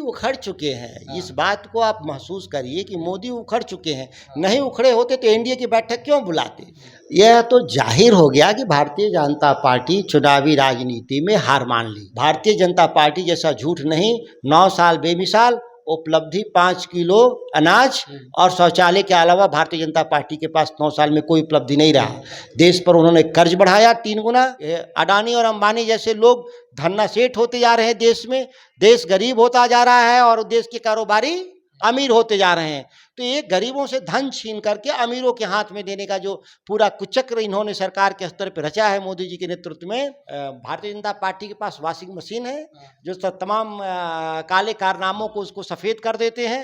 उखड़ चुके हैं। इस बात को आप महसूस करिए कि मोदी उखड़ चुके हैं। नहीं उखड़े होते तो एनडीए की बैठक क्यों बुलाते। यह तो जाहिर हो गया कि भारतीय जनता पार्टी चुनावी राजनीति में हार मान ली। भारतीय जनता पार्टी जैसा झूठ नहीं, 9 साल बेमिसाल उपलब्धि 5 किलो अनाज और शौचालय के अलावा भारतीय जनता पार्टी के पास 9 साल में कोई उपलब्धि नहीं रहा। देश पर उन्होंने कर्ज बढ़ाया 3 गुना। अडानी और अंबानी जैसे लोग धन्ना सेठ होते जा रहे हैं देश में, देश गरीब होता जा रहा है और देश के कारोबारी अमीर होते जा रहे हैं। तो ये गरीबों से धन छीन करके अमीरों के हाथ में देने का जो पूरा कुचक्र इन्होंने सरकार के स्तर पर रचा है मोदी जी के नेतृत्व में। भारतीय जनता पार्टी के पास वॉशिंग मशीन है जो तमाम काले कारनामों को उसको सफ़ेद कर देते हैं।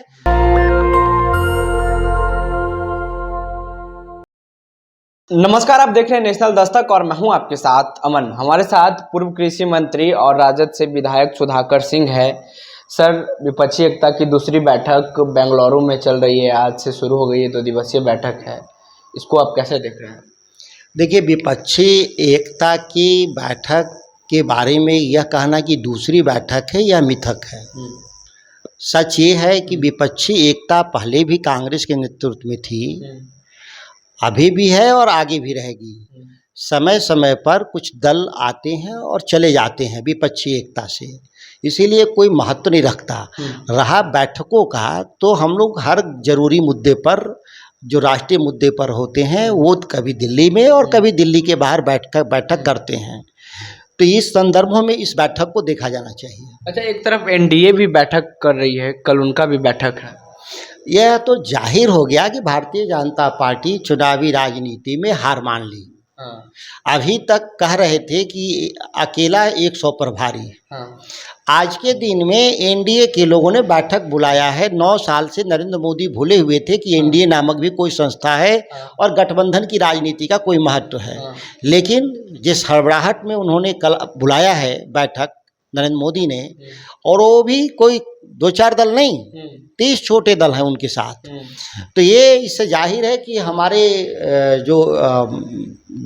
नमस्कार, आप देख रहे हैं नेशनल दस्तक और मैं हूं आपके साथ अमन। हमारे साथ पूर्व कृषि मंत्री और राजद से विधायक सुधाकर सिंह है। सर, विपक्षी एकता की दूसरी बैठक बेंगलुरु में चल रही है, आज से शुरू हो गई है, 2 दिवसीय बैठक है, इसको आप कैसे देख रहे हैं? देखिए, विपक्षी एकता की बैठक के बारे में यह कहना कि दूसरी बैठक है यह मिथक है। सच ये है कि विपक्षी एकता पहले भी कांग्रेस के नेतृत्व में थी, अभी भी है और आगे भी रहेगी। समय समय पर कुछ दल आते हैं और चले जाते हैं विपक्षी एकता से, इसीलिए कोई महत्व नहीं रखता। रहा बैठकों का, तो हम लोग हर जरूरी मुद्दे पर, जो राष्ट्रीय मुद्दे पर होते हैं, वो कभी दिल्ली में और कभी दिल्ली के बाहर बैठक करते हैं। तो इस संदर्भों में इस बैठक को देखा जाना चाहिए। अच्छा, एक तरफ एनडीए भी बैठक कर रही है, कल उनका भी बैठक है। यह तो जाहिर हो गया कि भारतीय जनता पार्टी चुनावी राजनीति में हार मान ली। अभी तक कह रहे थे कि अकेला 100 पर भारी। आज के दिन में एनडीए के लोगों ने बैठक बुलाया है। 9 साल से नरेंद्र मोदी भूले हुए थे कि एनडीए नामक भी कोई संस्था है और गठबंधन की राजनीति का कोई महत्व है। लेकिन जिस हड़बड़ाहट में उन्होंने कल बुलाया है बैठक नरेंद्र मोदी ने, और वो भी कोई 2-4 दल नहीं, 30 छोटे दल हैं उनके साथ। तो ये इससे जाहिर है कि हमारे जो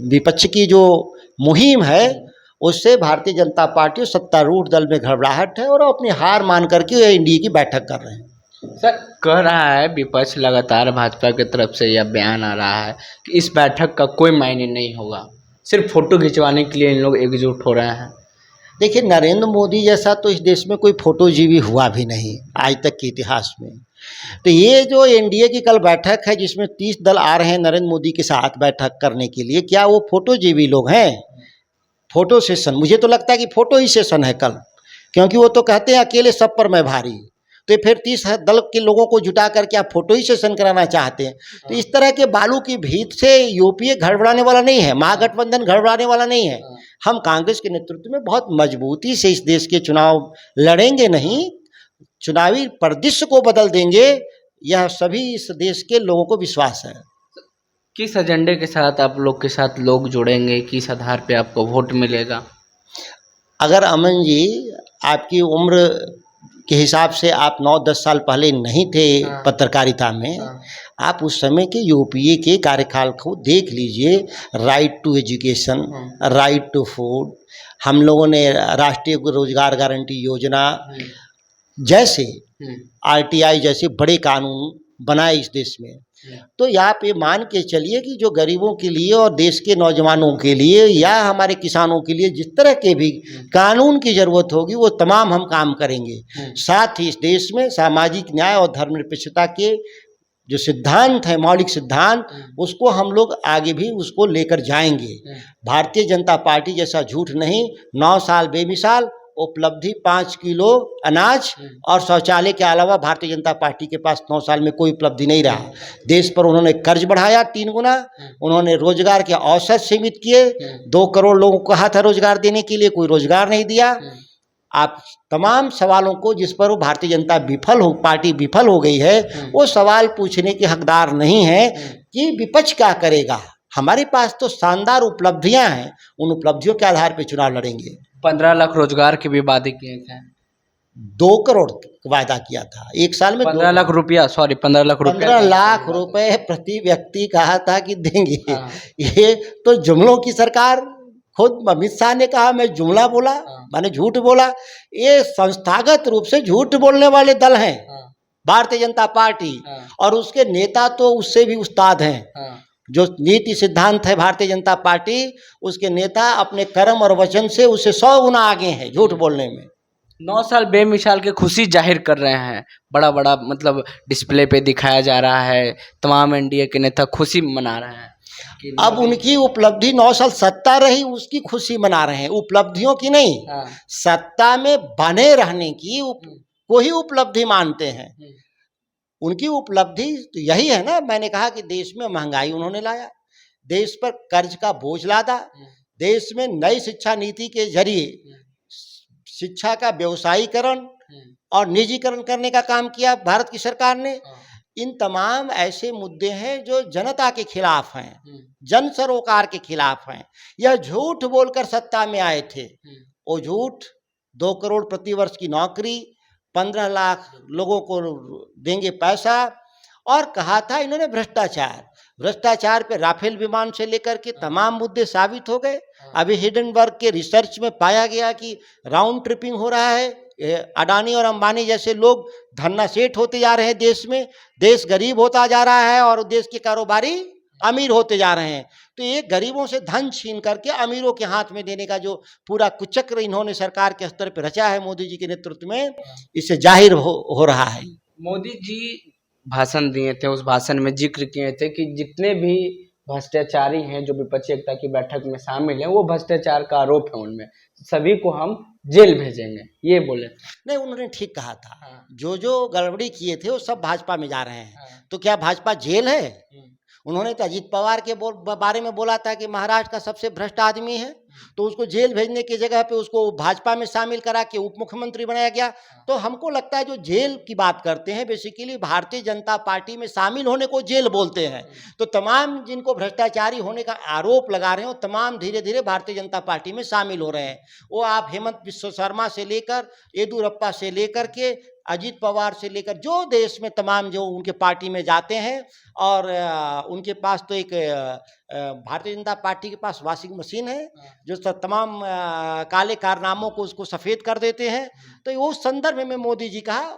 विपक्ष की जो मुहिम है उससे भारतीय जनता पार्टी और सत्तारूढ़ दल में घबराहट है और अपनी हार मान करके एनडीए की बैठक कर रहे हैं। सर, कह रहा है विपक्ष लगातार, भाजपा की तरफ से यह बयान आ रहा है कि इस बैठक का कोई मायने नहीं होगा, सिर्फ फोटो खिंचवाने के लिए इन लोग एकजुट हो रहे हैं। देखिए, नरेंद्र मोदी जैसा तो इस देश में कोई फोटोजीवी हुआ भी नहीं आज तक के इतिहास में। तो ये जो एनडीए की कल बैठक है जिसमें 30 दल आ रहे हैं नरेंद्र मोदी के साथ बैठक करने के लिए, क्या वो फोटोजीवी लोग हैं? फोटो सेशन, मुझे तो लगता है कि फोटो ही सेशन है कल, क्योंकि वो तो कहते हैं अकेले सब पर मैं भारी। तो फिर 30 दल के लोगों को जुटा करके आप फोटो ही सेशन कराना चाहते हैं। तो इस तरह के बालू की भीत से यूपीए गड़बड़ाने वाला नहीं है, महागठबंधन गड़बड़ाने वाला नहीं है। हम कांग्रेस के नेतृत्व में बहुत मजबूती से इस देश के चुनाव लड़ेंगे, नहीं चुनावी परिदृश्य को बदल देंगे, यह सभी इस देश के लोगों को विश्वास है। किस एजेंडे के साथ आप लोग के साथ लोग जुड़ेंगे, किस आधार पे आपको वोट मिलेगा? अगर अमन जी, आपकी उम्र के हिसाब से आप 9-10 साल पहले नहीं थे पत्रकारिता में, आप उस समय के यूपीए के कार्यकाल को देख लीजिए। Right to education, right to food, हम लोगों ने राष्ट्रीय रोजगार गारंटी योजना जैसे आरटीआई जैसे बड़े कानून बनाए इस देश में। तो आप ये मान के चलिए कि जो गरीबों के लिए और देश के नौजवानों के लिए या हमारे किसानों के लिए जिस तरह के भी कानून की ज़रूरत होगी वो तमाम हम काम करेंगे। साथ ही इस देश में सामाजिक न्याय और धर्मनिरपेक्षता के जो सिद्धांत है, मौलिक सिद्धांत, उसको हम लोग आगे भी उसको लेकर जाएंगे। भारतीय जनता पार्टी जैसा झूठ नहीं, 9 साल बेमिसाल उपलब्धि 5 किलो अनाज और शौचालय के अलावा भारतीय जनता पार्टी के पास 9 साल में कोई उपलब्धि नहीं रहा। देश पर उन्होंने कर्ज बढ़ाया 3 गुना, उन्होंने रोजगार के अवसर सीमित किए, 2 करोड़ लोगों को कहा था रोजगार देने के लिए, कोई रोजगार नहीं दिया। आप तमाम सवालों को जिस पर वो भारतीय जनता पार्टी विफल हो गई है, वो सवाल पूछने के हकदार नहीं है कि विपक्ष क्या करेगा। हमारे पास तो शानदार उपलब्धियां हैं, उन उपलब्धियों के आधार पर चुनाव लड़ेंगे। 15 लाख रोजगार के भी वादे किए थे, 2 करोड़ वादा किया था एक साल में। 15 लाख रुपया, सॉरी 15 लाख रुपया, 15 लाख रुपए प्रति व्यक्ति कहा था कि देंगे। ये तो जुमलों की सरकार खुद अमित शाह ने कहा मैं जुमला बोला, मैंने झूठ बोला। ये संस्थागत रूप से झूठ बोलने वाले दल हैं भारतीय जनता पार्टी, और उसके नेता तो उससे भी उस्ताद हैं। जो नीति सिद्धांत है भारतीय जनता पार्टी, उसके नेता अपने कर्म और वचन से उससे 100 गुना आगे हैं झूठ बोलने में। 9 साल बेमिसाल के खुशी जाहिर कर रहे हैं, बड़ा बड़ा मतलब डिस्प्ले पे दिखाया जा रहा है, तमाम एनडीए के नेता खुशी मना रहे हैं। अब उनकी उपलब्धि 9 साल सत्ता रही उसकी खुशी मना रहे हैं, उपलब्धियों की नहीं। सत्ता में बने रहने की को ही उपलब्धि मानते हैं। उनकी उपलब्धि तो यही है ना, मैंने कहा कि देश में महंगाई उन्होंने लाया, देश पर कर्ज का बोझ लादा, देश में नई शिक्षा नीति के जरिए शिक्षा का व्यवसायीकरण और निजीकरण करने का काम किया भारत की सरकार ने। इन तमाम ऐसे मुद्दे हैं जो जनता के खिलाफ हैं, जन सरोकार के खिलाफ हैं। यह झूठ बोलकर सत्ता में आए थे। वो झूठ 2 करोड़ प्रतिवर्ष की नौकरी, 15 लाख लोगों को देंगे पैसा, और कहा था इन्होंने भ्रष्टाचार पे राफेल विमान से लेकर के तमाम मुद्दे साबित हो गए। अभी हिडनबर्ग के रिसर्च में पाया गया कि राउंड ट्रिपिंग हो रहा है, अडानी और अंबानी जैसे लोग धन्नासेठ होते जा रहे हैं देश में, देश गरीब होता जा रहा है और देश के कारोबारी अमीर होते जा रहे हैं। तो ये गरीबों से धन छीन करके अमीरों के हाथ में देने का जो पूरा कुचक्र इन्होंने सरकार के स्तर पर रचा है मोदी जी के नेतृत्व में, इससे जाहिर हो रहा है। मोदी जी भाषण दिए थे, उस भाषण में जिक्र किए थे कि जितने भी भ्रष्टाचारी हैं जो विपक्षी एकता की बैठक में शामिल हैं, वो भ्रष्टाचार का आरोप है उनमें, सभी को हम जेल भेजेंगे, ये बोले। नहीं, उन्होंने ठीक कहा था। जो गड़बड़ी किए थे वो सब भाजपा में जा रहे हैं। तो क्या भाजपा जेल है? उन्होंने तो अजीत पवार के बारे में बोला था कि महाराष्ट्र का सबसे भ्रष्ट आदमी है, तो उसको जेल भेजने की जगह पे उसको भाजपा में शामिल करा के उप मुख्यमंत्री बनाया गया। तो हमको लगता है जो जेल की बात करते हैं बेसिकली भारतीय जनता पार्टी में शामिल होने को जेल बोलते हैं। तो तमाम जिनको भ्रष्टाचारी होने का आरोप लगा रहे हो, तमाम धीरे धीरे भारतीय जनता पार्टी में शामिल हो रहे हैं। वो आप हेमंत बिस्व शर्मा से लेकर येदुरप्पा से लेकर के अजीत पवार से लेकर जो देश में तमाम जो उनके पार्टी में जाते हैं, और उनके पास तो एक भारतीय जनता पार्टी के पास वॉशिंग मशीन है जो तमाम काले कारनामों को उसको सफ़ेद कर देते हैं। तो वो संदर्भ में मोदी जी कहा,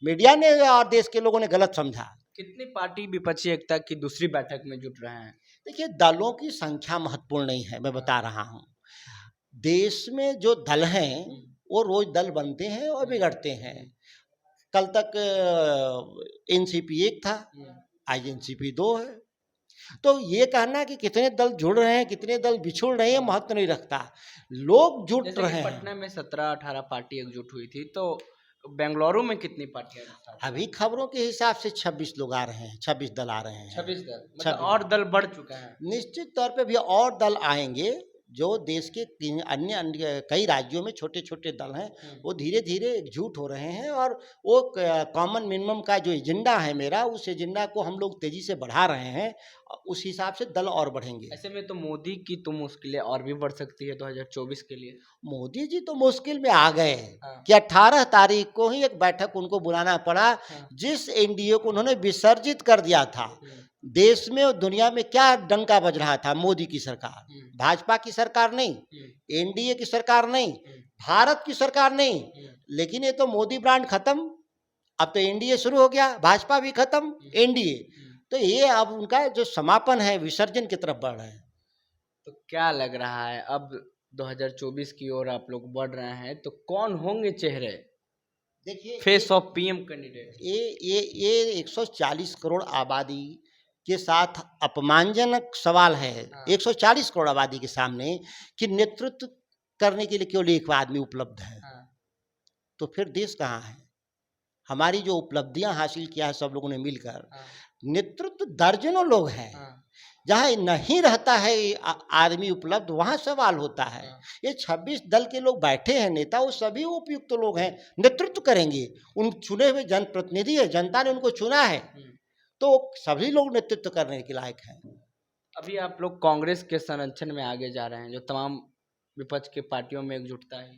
मीडिया ने और देश के लोगों ने गलत समझा। कितनी पार्टी विपक्षी एकता की दूसरी बैठक में जुट रहे हैं? देखिए, दलों की संख्या महत्वपूर्ण नहीं है, मैं बता रहा हूँ। देश में जो दल हैं वो रोज दल बनते हैं और बिगड़ते हैं। कल तक एनसीपी 1 था, आज एनसीपी 2 है। तो ये कहना कि कितने दल जुड़ रहे हैं, कितने दल बिछुड़ रहे हैं, महत्व नहीं रखता। लोग जुट रहे हैं। पटना में 17-18 पार्टी एकजुट हुई थी, तो बेंगलुरु में कितनी पार्टियां? अभी खबरों के हिसाब से 26 लोग आ रहे हैं, 26 दल आ रहे हैं। 26 दल, मतलब और दल बढ़ चुका है। निश्चित तौर पे भी और दल आएंगे। जो देश के अन्य कई राज्यों में छोटे छोटे दल हैं, वो धीरे धीरे एकजुट हो रहे हैं, और वो कॉमन मिनिमम का जो एजेंडा है मेरा, उस एजेंडा को हम लोग तेजी से बढ़ा रहे हैं। उस हिसाब से दल और बढ़ेंगे। ऐसे में तो मोदी की तो मुश्किलें और भी बढ़ सकती है 2024 के लिए। मोदी जी तो मुश्किल में आ गए कि 18 तारीख को ही एक बैठक उनको बुलाना पड़ा, जिस एनडीए को उन्होंने विसर्जित कर दिया था। देश में और दुनिया में क्या डंका बज रहा था? मोदी की सरकार, भाजपा की सरकार नहीं, एनडीए की सरकार नहीं, भारत की सरकार नहीं। लेकिन ये तो मोदी ब्रांड खत्म, अब तो एनडीए शुरू हो गया, भाजपा भी खत्म, एनडीए। तो ये अब उनका जो समापन है, विसर्जन की तरफ बढ़ रहा है। तो क्या लग रहा है अब 2024 की ओर आप लोग बढ़ रहे हैं, तो कौन होंगे चेहरे? देखिए, फेस ऑफ पीएम कैंडिडेट। ये 140 करोड़ आबादी के साथ अपमानजनक सवाल है। 140 करोड़ आबादी के सामने कि नेतृत्व करने के लिए केवल एक आदमी उपलब्ध है, तो फिर देश कहाँ है? हमारी जो उपलब्धियां हासिल किया है सब लोगों ने मिलकर, नेतृत्व दर्जनों लोग हैं। जहाँ नहीं रहता है आदमी उपलब्ध, वहाँ सवाल होता है। ये 26 दल के लोग बैठे हैं नेता, वो सभी उपयुक्त लोग हैं, नेतृत्व करेंगे। उन चुने हुए जनप्रतिनिधि है, जनता ने उनको चुना है, तो सभी लोग नेतृत्व करने के लायक हैं। अभी आप लोग कांग्रेस के संरक्षण में आगे जा रहे हैं, जो तमाम विपक्ष के पार्टियों में एकजुटता है।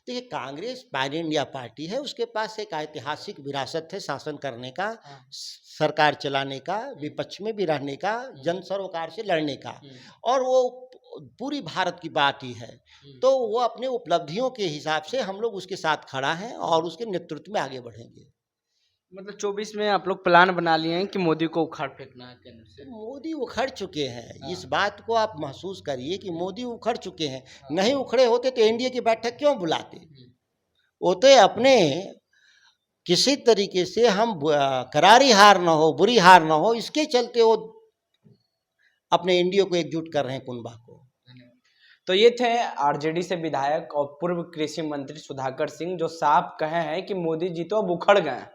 देखिए, कांग्रेस पैन इंडिया पार्टी है, उसके पास एक ऐतिहासिक विरासत है शासन करने का, सरकार चलाने का, विपक्ष में भी रहने का, जन सरोकार से लड़ने का। और वो पूरी भारत की बात ही है। तो वो अपने उपलब्धियों के हिसाब से हम लोग उसके साथ खड़ा हैं और उसके नेतृत्व में आगे बढ़ेंगे। मतलब 24 में आप लोग प्लान बना लिए हैं कि मोदी को उखाड़ फेंकना है केंद्र से। मोदी उखड़ चुके हैं, इस बात को आप महसूस करिए कि मोदी उखड़ चुके हैं। नहीं उखड़े होते तो एनडीए की बैठक क्यों बुलाते? वो तो अपने किसी तरीके से हम करारी हार ना हो, बुरी हार ना हो, इसके चलते वो अपने एनडीए को एकजुट कर रहे हैं कुनबा को। तो ये थे आरजेडी से विधायक और पूर्व कृषि मंत्री सुधाकर सिंह, जो साफ कहे हैं कि मोदी जी तो अब उखड़ गए हैं।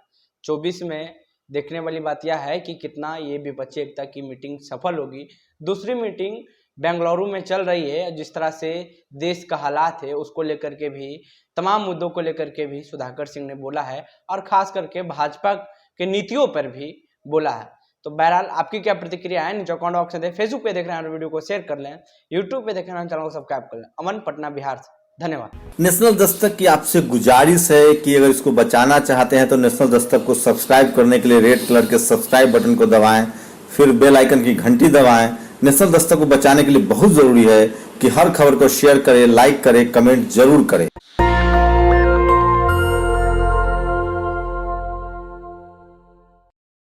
24 में देखने वाली बात यह है कि कितना ये विपक्षी एकता की मीटिंग सफल होगी। दूसरी मीटिंग बेंगलुरु में चल रही है। जिस तरह से देश का हालात है उसको लेकर के भी, तमाम मुद्दों को लेकर के भी सुधाकर सिंह ने बोला है और खास करके भाजपा के नीतियों पर भी बोला है। तो बहरहाल आपकी क्या प्रतिक्रिया है नीचे कमेंट बॉक्स में। फेसबुक पे देख रहे हैं वीडियो को शेयर कर लें, यूट्यूब पे देख रहे हैं चैनल को सब्सक्राइब कर लें। अमन, पटना, बिहार से, धन्यवाद। नेशनल दस्तक की आपसे गुजारिश है कि अगर इसको बचाना चाहते हैं तो नेशनल दस्तक को सब्सक्राइब करने के लिए रेड कलर के सब्सक्राइब बटन को दबाएं, फिर बेल आइकन की घंटी दबाएं। नेशनल दस्तक को बचाने के लिए बहुत जरूरी है कि हर खबर को शेयर करें, लाइक करें, कमेंट जरूर करें।